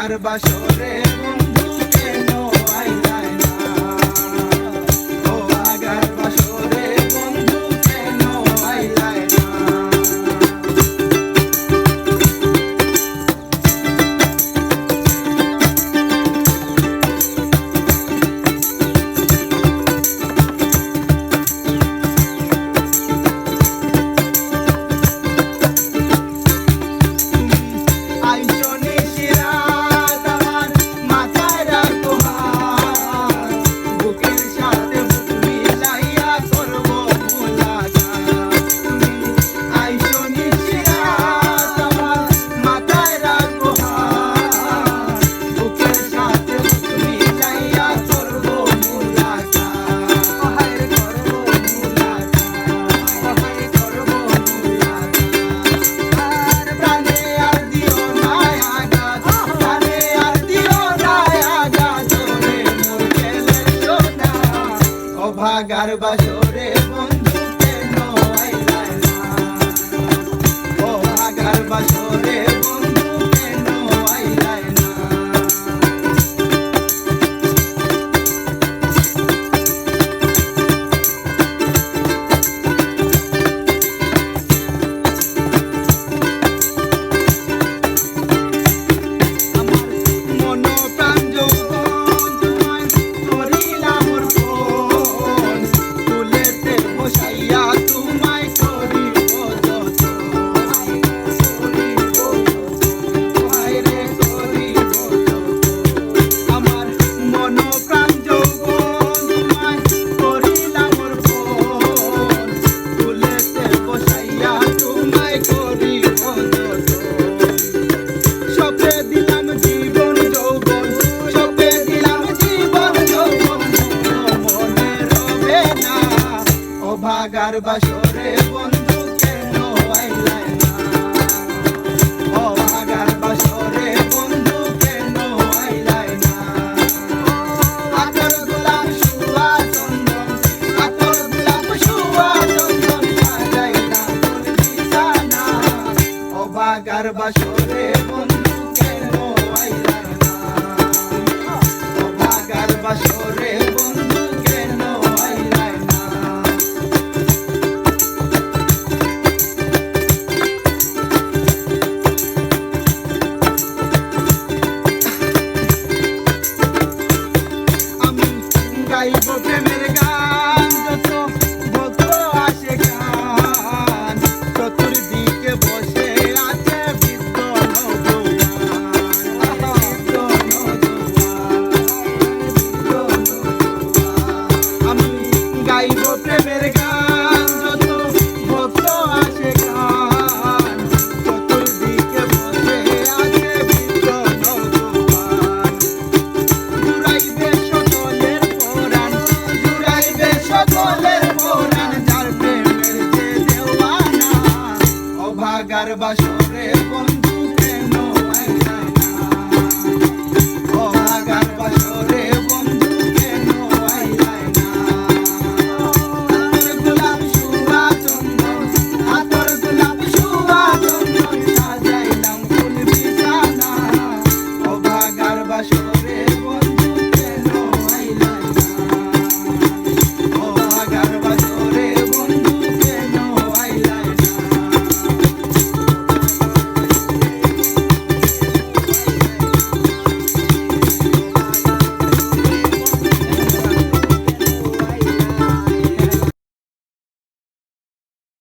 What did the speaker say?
ভাগার বাসরে বন্ধু কেন আইলাই না, ও ভাগার বাসরে বন্ধু কেন আইলাই না। ভাগার বাসরে বন্ধু কেন আইলাই না, ও ভাগার বাসরে বন্ধু কেন আইলাই না। ভাগার বাসরে বন্ধু কেন আইলাই না, ও ভাগার বাসরে বন্ধু কেন আইলাই না। আতর গোলাপ শুয়া চন্দন, আতর গোলাপ শুয়া চন্দন সাজাইলা তোর বিছানা, ও ভাগার বাসরে বন্ধু কেন আইলাই না, ও ভাগার বাসরে।